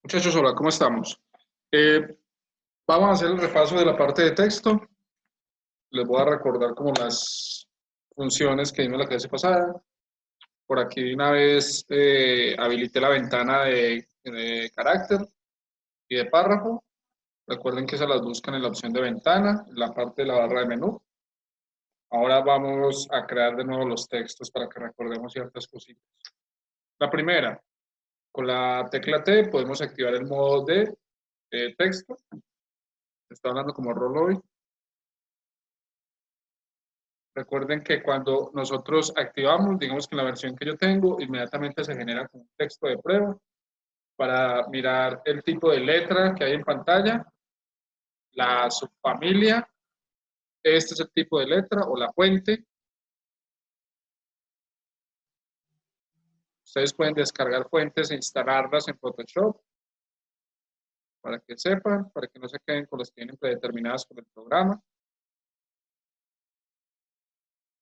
Muchachos, hola, ¿cómo estamos? Eh, Vamos a hacer el repaso de la parte de texto. Les voy a recordar como las funciones que vimos la clase pasada. Por aquí de una vez habilité la ventana de carácter y de párrafo. Recuerden que se las buscan en la opción de ventana, en la parte de la barra de menú. Ahora vamos a crear de nuevo los textos para que recordemos ciertas cositas. La primera, con la tecla T podemos activar el modo de texto. Está hablando como rol hoy. Recuerden que cuando nosotros activamos, digamos que en la versión que yo tengo, inmediatamente se genera un texto de prueba para mirar el tipo de letra que hay en pantalla, la subfamilia, este es el tipo de letra o la fuente. Ustedes pueden descargar fuentes e instalarlas en Photoshop para que sepan, para que no se queden con las que tienen predeterminadas con el programa.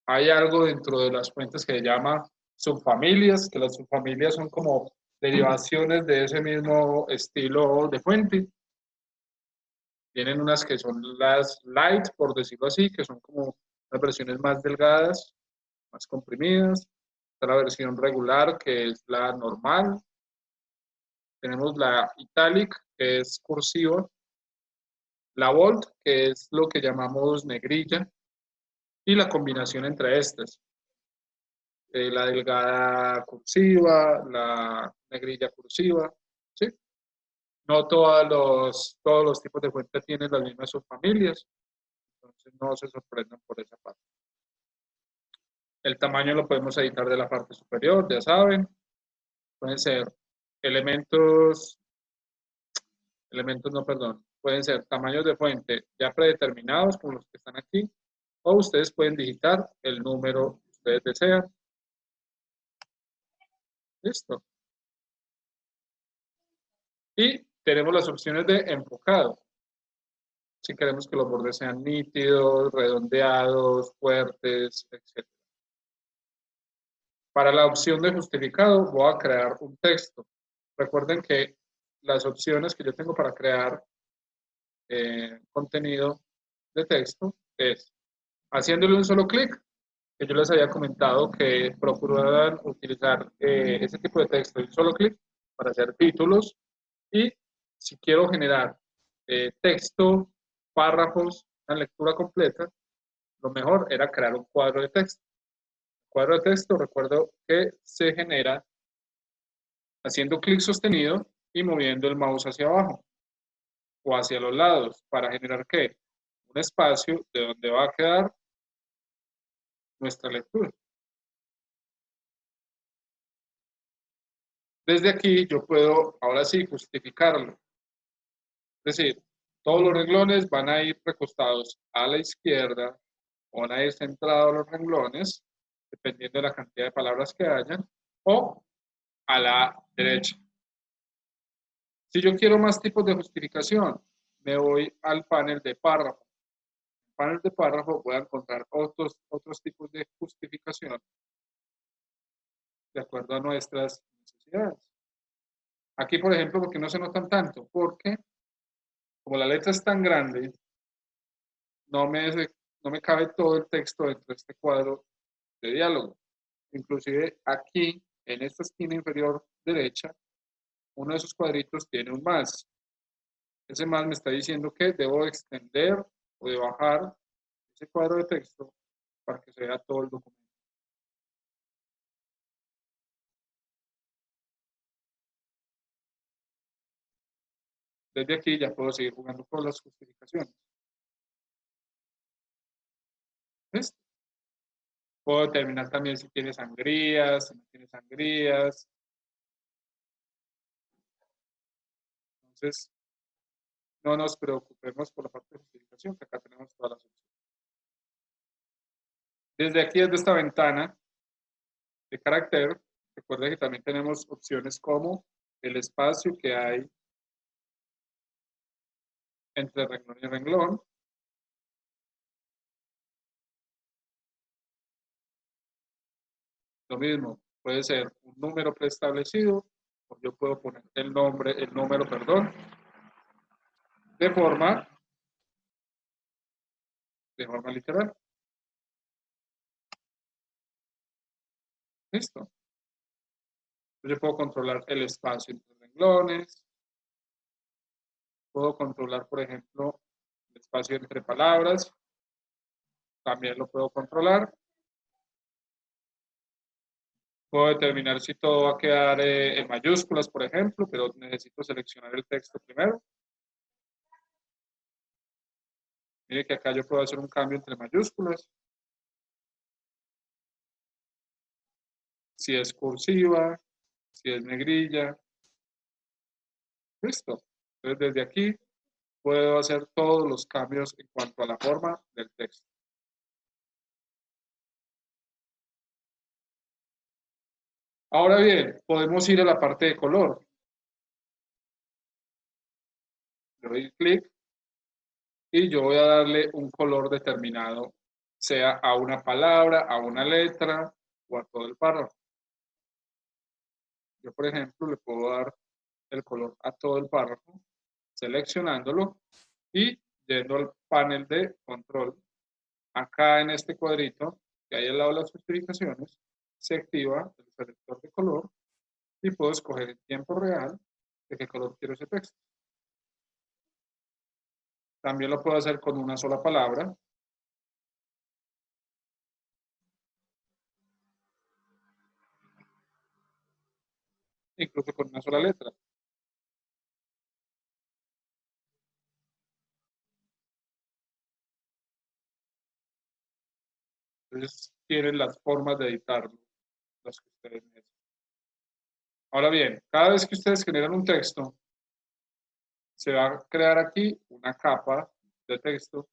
Hay algo dentro de las fuentes que se llama subfamilias, que las subfamilias son como derivaciones de ese mismo estilo de fuente. Tienen unas que son las light, por decirlo así, que son como las versiones más delgadas, más comprimidas. Está la versión regular, que es la normal. Tenemos la italic, que es cursiva. La bold, que es lo que llamamos negrilla. Y la combinación entre estas. La delgada cursiva, la negrilla cursiva. ¿Sí? No todos los tipos de fuente tienen las mismas subfamilias. Entonces no se sorprendan por esa parte. El tamaño lo podemos editar de la parte superior, ya saben. Pueden ser elementos, no, perdón. Pueden ser tamaños de fuente ya predeterminados, como los que están aquí, o ustedes pueden digitar el número que ustedes desean. Listo. Y tenemos las opciones de enfocado. Si queremos que los bordes sean nítidos, redondeados, fuertes, etc. Para la opción de justificado voy a crear un texto. Recuerden que las opciones que yo tengo para crear contenido de texto es haciéndole un solo clic, que yo les había comentado que procuraran utilizar ese tipo de texto de un solo clic para hacer títulos, y si quiero generar texto, párrafos, una lectura completa, lo mejor era crear un cuadro de texto. El cuadro de texto, recuerdo que se genera haciendo clic sostenido y moviendo el mouse hacia abajo o hacia los lados para generar ¿qué? Un espacio de donde va a quedar nuestra lectura. Desde aquí yo puedo ahora sí justificarlo. Es decir, todos los renglones van a ir recostados a la izquierda o van a ir centrados los renglones, dependiendo de la cantidad de palabras que hayan, o a la derecha. Si yo quiero más tipos de justificación, me voy al panel de párrafo. En el panel de párrafo voy a encontrar otros tipos de justificación de acuerdo a nuestras necesidades. Aquí, por ejemplo, ¿por qué no se notan tanto? Porque como la letra es tan grande, no me, no me cabe todo el texto dentro de este cuadro de diálogo. Inclusive aquí, en esta esquina inferior derecha, uno de esos cuadritos tiene un más. Ese más me está diciendo que debo extender o de bajar ese cuadro de texto para que se vea todo el documento. Desde aquí ya puedo seguir jugando con las justificaciones. ¿Listo? Puedo determinar también si tiene sangrías, si no tiene sangrías. Entonces, no nos preocupemos por la parte de justificación, que acá tenemos todas las opciones. Desde aquí, desde esta ventana de carácter, recuerda que también tenemos opciones como el espacio que hay entre renglón y renglón. Lo mismo, puede ser un número preestablecido Yo puedo poner el nombre, el número, perdón, de forma literal. Listo. Yo puedo controlar el espacio entre renglones. Puedo controlar, por ejemplo, el espacio entre palabras. También lo puedo controlar. Puedo determinar si todo va a quedar en mayúsculas, por ejemplo, pero necesito seleccionar el texto primero. Mire que acá yo puedo hacer un cambio entre mayúsculas. Si es cursiva, si es negrilla. Listo. Entonces desde aquí puedo hacer todos los cambios en cuanto a la forma del texto. Ahora bien, podemos ir a la parte de color. Le doy clic y yo voy a darle un color determinado, sea a una palabra, a una letra o a todo el párrafo. Yo, por ejemplo, le puedo dar el color a todo el párrafo, seleccionándolo y yendo al panel de control. Acá en este cuadrito que hay al lado de las justificaciones, se activa el selector de color y puedo escoger en tiempo real de qué color quiero ese texto. También lo puedo hacer con una sola palabra. Incluso con una sola letra. Entonces tienen las formas de editarlo, las que ustedes necesitan. Ahora bien, cada vez que ustedes generan un texto, se va a crear aquí una capa de texto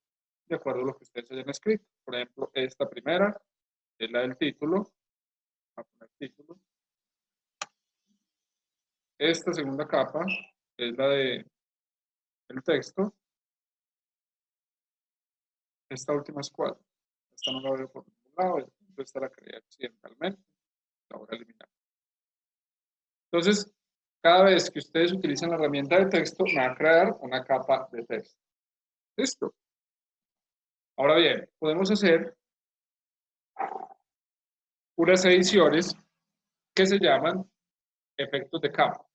de acuerdo a lo que ustedes hayan escrito. Por ejemplo, esta primera es la del título. Voy a poner título. Esta segunda capa es la del texto. Esta última es cuál. Esta no la veo por ningún lado. Esta la creé accidentalmente. La voy a eliminar. Entonces, cada vez que ustedes utilizan la herramienta de texto, me va a crear una capa de texto. Listo. Ahora bien, podemos hacer unas ediciones que se llaman efectos de capa.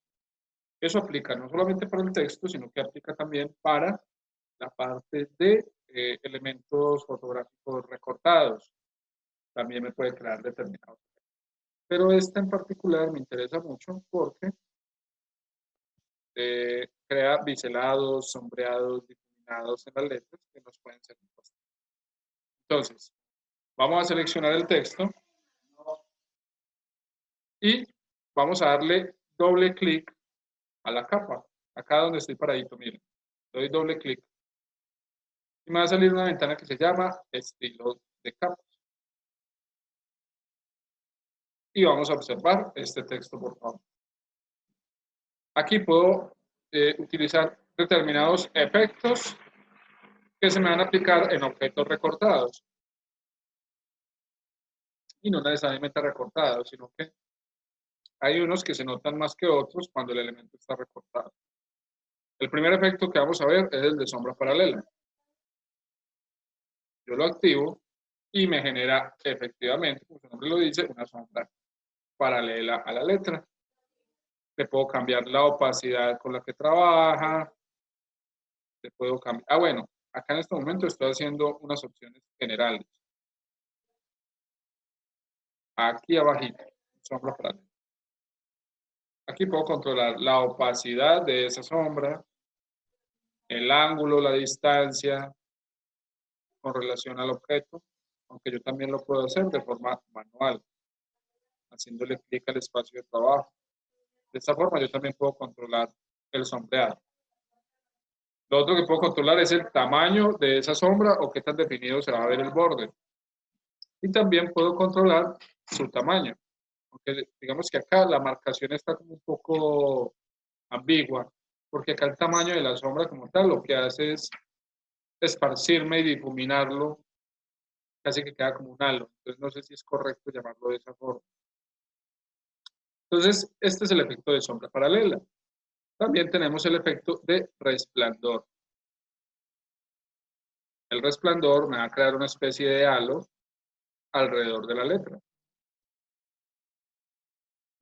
Eso aplica no solamente para el texto, sino que aplica también para la parte de elementos fotográficos recortados. También me puede crear determinados. Pero esta en particular me interesa mucho porque crea biselados, sombreados, difuminados en las letras que nos pueden ser importantes. Entonces, vamos a seleccionar el texto y vamos a darle doble clic a la capa, acá donde estoy paradito, miren, le doy doble clic y me va a salir una ventana que se llama estilo de capas. Y vamos a observar este texto, por favor. Aquí puedo utilizar determinados efectos que se me van a aplicar en objetos recortados. Y no necesariamente recortados, sino que hay unos que se notan más que otros cuando el elemento está recortado. El primer efecto que vamos a ver es el de sombra paralela. Yo lo activo y me genera efectivamente, como su nombre lo dice, una sombra paralela a la letra. Le puedo cambiar la opacidad con la que trabaja. Le puedo cambiar. Ah, bueno, acá en este momento estoy haciendo unas opciones generales. Aquí abajito, sombra paralela. Aquí puedo controlar la opacidad de esa sombra, el ángulo, la distancia con relación al objeto, aunque yo también lo puedo hacer de forma manual, haciéndole clic al espacio de trabajo. De esta forma yo también puedo controlar el sombreado. Lo otro que puedo controlar es el tamaño de esa sombra o qué tan definido se va a ver el borde. Y también puedo controlar su tamaño. Aunque digamos que acá la marcación está como un poco ambigua, porque acá el tamaño de la sombra como tal lo que hace es esparcirme y difuminarlo, casi que queda como un halo. Entonces no sé si es correcto llamarlo de esa forma. Entonces, este es el efecto de sombra paralela. También tenemos el efecto de resplandor. El resplandor me va a crear una especie de halo alrededor de la letra.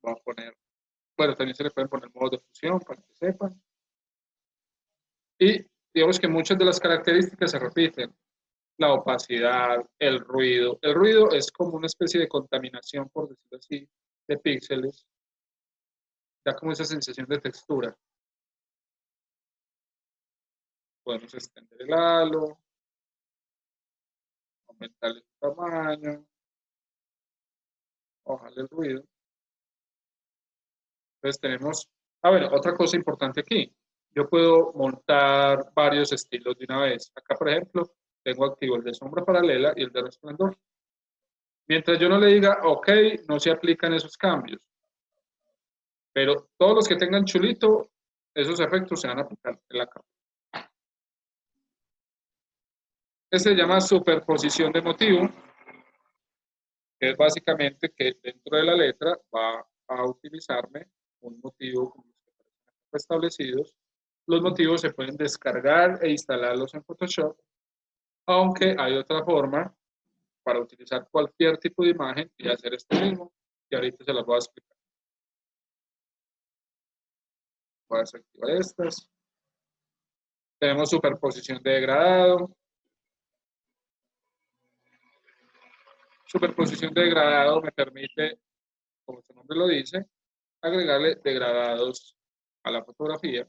Voy a poner, bueno, también se le pueden poner modos de fusión para que sepan. Y digamos que muchas de las características se repiten. La opacidad, el ruido. El ruido es como una especie de contaminación, por decirlo así, de píxeles. Da como esa sensación de textura. Podemos extender el halo, aumentar el tamaño, bajarle el ruido. Entonces tenemos, a ver, otra cosa importante aquí. Yo puedo montar varios estilos de una vez. Acá, por ejemplo, tengo activo el de sombra paralela y el de resplandor. Mientras yo no le diga OK, no se aplican esos cambios. Pero todos los que tengan chulito, esos efectos se van a aplicar en la capa. Este se llama superposición de motivo, que es básicamente que dentro de la letra va a utilizarme un motivo como los que aparecen establecidos. Los motivos se pueden descargar e instalarlos en Photoshop, aunque hay otra forma para utilizar cualquier tipo de imagen y hacer esto mismo, que ahorita se las voy a explicar. Voy a desactivar estas. Tenemos superposición de degradado. Superposición de degradado me permite, como su nombre lo dice, agregarle degradados a la fotografía.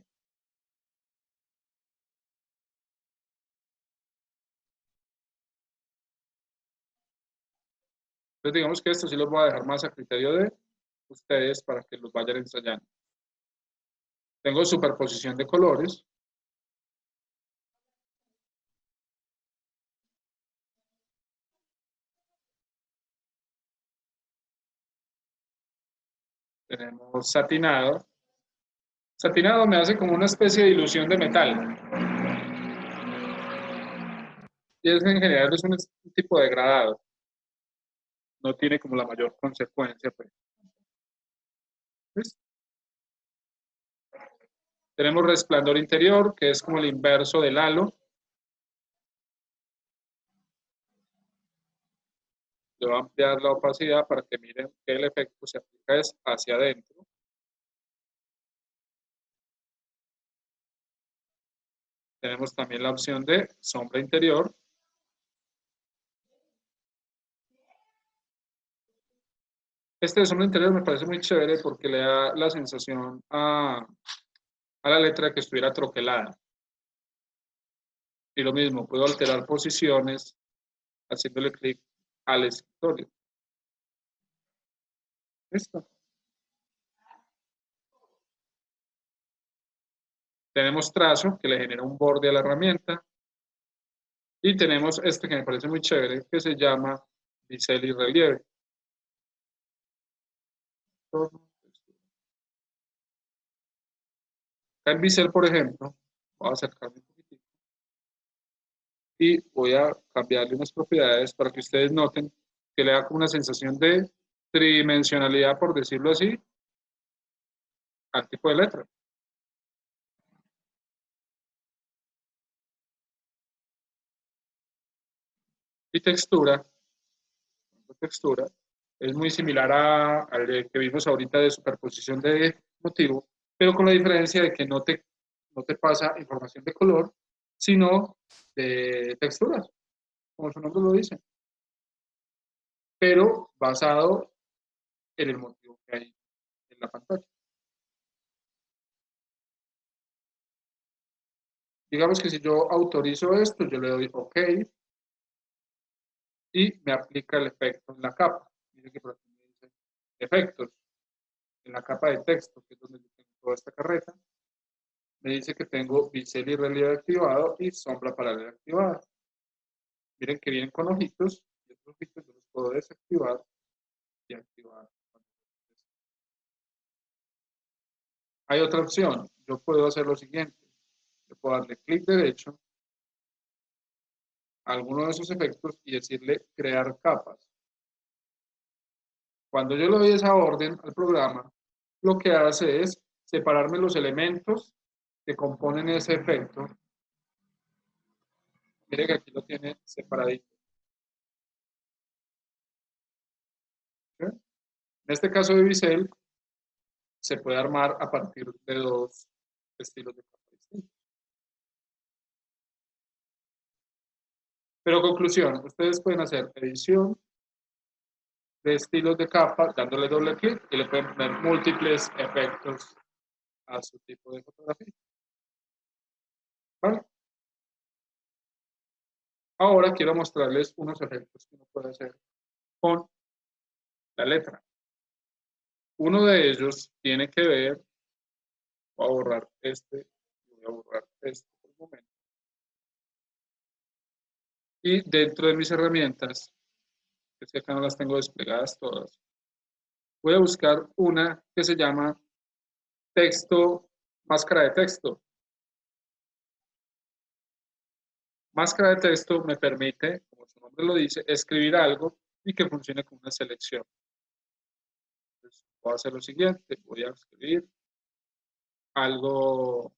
Entonces digamos que esto sí los voy a dejar más a criterio de ustedes para que los vayan ensayando. Tengo superposición de colores. Tenemos satinado. Satinado me hace como una especie de ilusión de metal. Y es en general es un tipo de degradado. No tiene como la mayor consecuencia. Pues. ¿Ves? Tenemos resplandor interior, que es como el inverso del halo. Yo voy a ampliar la opacidad para que miren que el efecto se aplica es hacia adentro. Tenemos también la opción de sombra interior. Este de sombra interior me parece muy chévere porque le da la sensación a la letra que estuviera troquelada. Y lo mismo, puedo alterar posiciones haciéndole clic al escritorio. Listo. Tenemos trazo, que le genera un borde a la herramienta. Y tenemos este que me parece muy chévere, que se llama bisel y relieve. Acá en bisel, por ejemplo, voy a acercarme un poquitito y voy a cambiarle unas propiedades para que ustedes noten que le da como una sensación de tridimensionalidad, por decirlo así, al tipo de letra. Y textura es muy similar al que vimos ahorita de superposición de motivo, pero con la diferencia de que no te pasa información de color, sino de texturas, como su nombre lo dice, pero basado en el motivo que hay en la pantalla. Digamos que si yo autorizo esto, yo le doy OK y me aplica el efecto en la capa. Miren que por aquí me dice efectos. En la capa de texto, que es donde yo tengo toda esta carreta, me dice que tengo bisel y relieve activado y sombra paralela activada. Miren que vienen con ojitos y estos ojitos yo los puedo desactivar y activar. Hay otra opción. Yo puedo hacer lo siguiente. Yo puedo darle clic derecho a alguno de esos efectos y decirle crear capas. Cuando yo le doy esa orden al programa, lo que hace es separarme los elementos que componen ese efecto. Mire que aquí lo tiene separadito. ¿Sí? En este caso de bisel, se puede armar a partir de dos estilos de capa distintos. Pero conclusión, ustedes pueden hacer edición de estilos de capa dándole doble clic y le pueden poner múltiples efectos a su tipo de fotografía. ¿Vale? Ahora quiero mostrarles unos efectos que uno puede hacer con la letra. Uno de ellos tiene que ver, voy a borrar este, voy a borrar este por el momento. Y dentro de mis herramientas, es que acá no las tengo desplegadas todas, voy a buscar una que se llama texto, máscara de texto. Máscara de texto me permite, como su nombre lo dice, escribir algo y que funcione como una selección. Entonces, voy a hacer lo siguiente, voy a escribir algo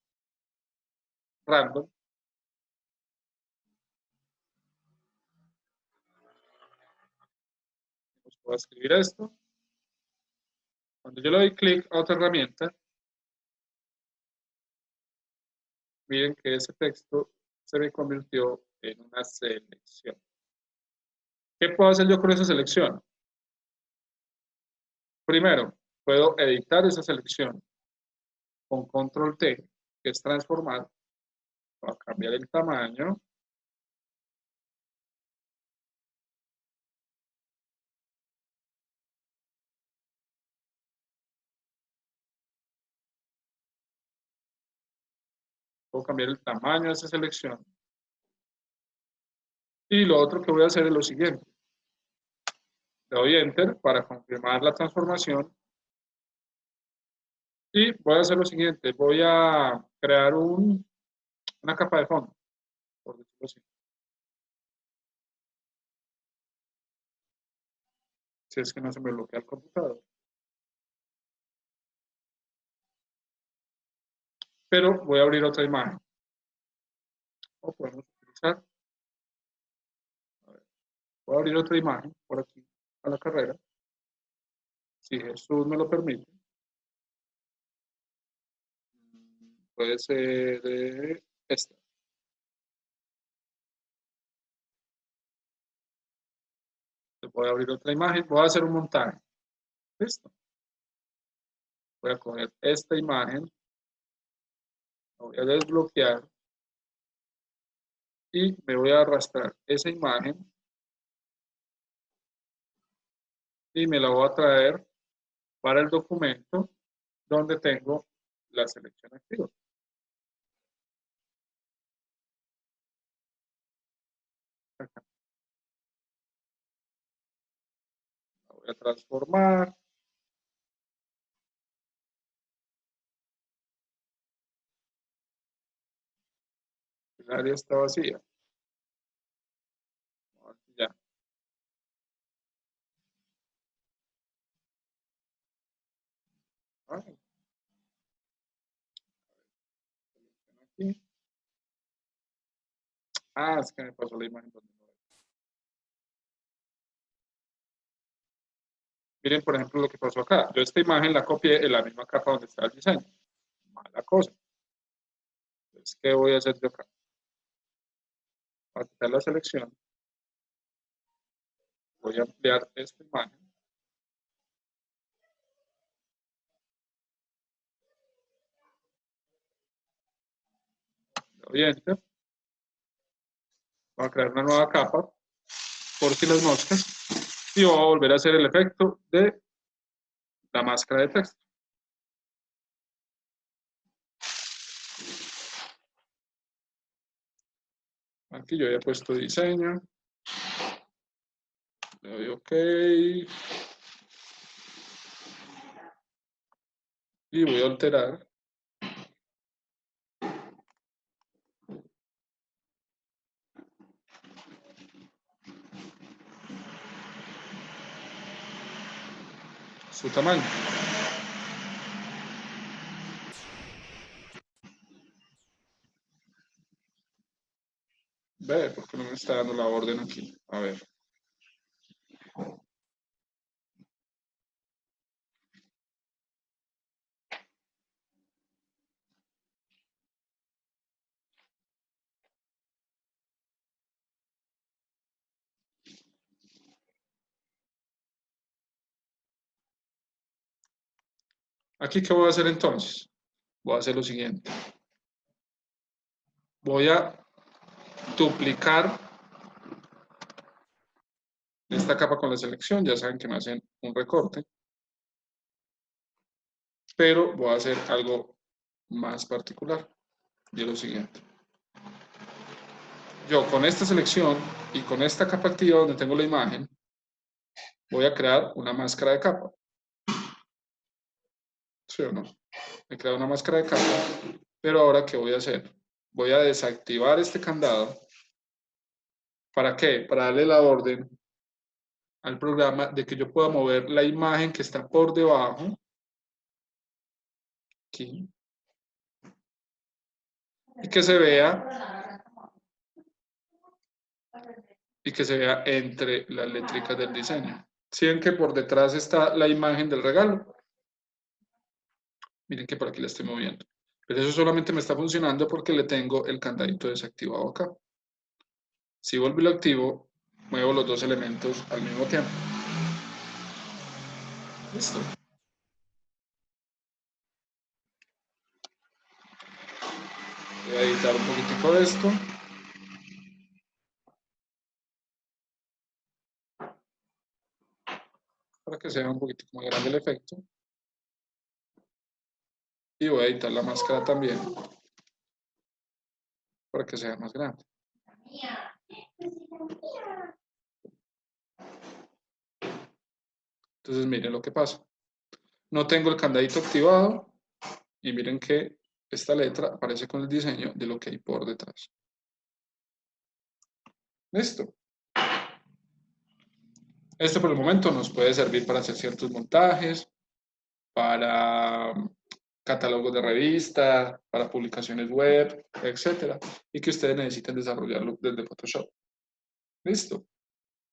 random. Pues voy a escribir esto. Cuando yo le doy clic a otra herramienta, miren que ese texto se me convirtió en una selección. ¿Qué puedo hacer yo con esa selección? Primero, puedo editar esa selección con control T, que es transformar. Voy a cambiar el tamaño. Puedo cambiar el tamaño de esa selección. Y lo otro que voy a hacer es lo siguiente. Le doy Enter para confirmar la transformación. Y voy a hacer lo siguiente. Voy a crear una capa de fondo, por decirlo así. Si es que no se me bloquea el computador. Pero voy a abrir otra imagen. O podemos utilizar. Voy a abrir otra imagen por aquí a la carrera. Si Jesús me lo permite. Puede ser esta. Voy a abrir otra imagen. Voy a hacer un montaje. Listo. Voy a coger esta imagen. La voy a desbloquear. Y me voy a arrastrar esa imagen. Y me la voy a traer para el documento donde tengo la selección activa. Acá. La voy a transformar. El área está vacía. Ya. Aquí. Ah, es que me pasó la imagen donde no es. Miren, por ejemplo, lo que pasó acá. Yo esta imagen la copié en la misma capa donde está el diseño. Mala cosa. Entonces, ¿qué voy a hacer yo acá? Para quitar la selección, voy a ampliar esta imagen. Le doy Enter. Voy a crear una nueva capa, por si las moscas. Y voy a volver a hacer el efecto de la máscara de texto. Aquí yo ya he puesto diseño. Le doy OK. Y voy a alterar. Su tamaño. Ve, ¿por qué no me está dando la orden aquí? A ver. Aquí, ¿qué voy a hacer entonces? Voy a hacer lo siguiente. Voy a duplicar esta capa con la selección. Ya saben que me hacen un recorte. Pero voy a hacer algo más particular. Y es lo siguiente. Yo con esta selección y con esta capa activa donde tengo la imagen, voy a crear una máscara de capa. ¿Sí o no? He creado una máscara de capa. Pero ahora, ¿qué voy a hacer? Voy a desactivar este candado. ¿Para qué? Para darle la orden al programa de que yo pueda mover la imagen que está por debajo, aquí, y que se vea entre las letricas del diseño. ¿Sí ven que por detrás está la imagen del regalo? Miren que por aquí la estoy moviendo. Pero eso solamente me está funcionando porque le tengo el candadito desactivado acá. Si vuelvo y lo activo, muevo los dos elementos al mismo tiempo. Listo. Voy a editar un poquitico de esto. Para que sea un poquitico más grande el efecto. Y voy a editar la máscara también. Para que sea más grande. Entonces miren lo que pasa. No tengo el candadito activado y miren que esta letra aparece con el diseño de lo que hay por detrás. Listo. Esto por el momento nos puede servir para hacer ciertos montajes, para catálogos de revista, para publicaciones web, etcétera, y que ustedes necesiten desarrollarlo desde Photoshop. Listo.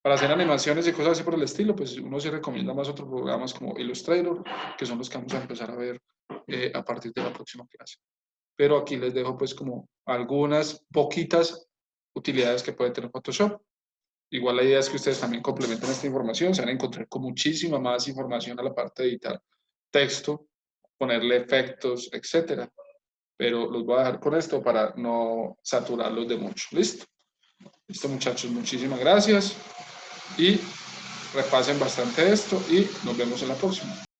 Para hacer animaciones y cosas así por el estilo, pues uno sí recomienda más otros programas como Illustrator, que son los que vamos a empezar a ver a partir de la próxima clase. Pero aquí les dejo pues como algunas poquitas utilidades que puede tener Photoshop. Igual la idea es que ustedes también complementen esta información, se van a encontrar con muchísima más información a la parte de editar texto, ponerle efectos, etcétera. Pero los voy a dejar con esto para no saturarlos de mucho. ¿Listo? Listo, muchachos, muchísimas gracias y repasen bastante esto y nos vemos en la próxima.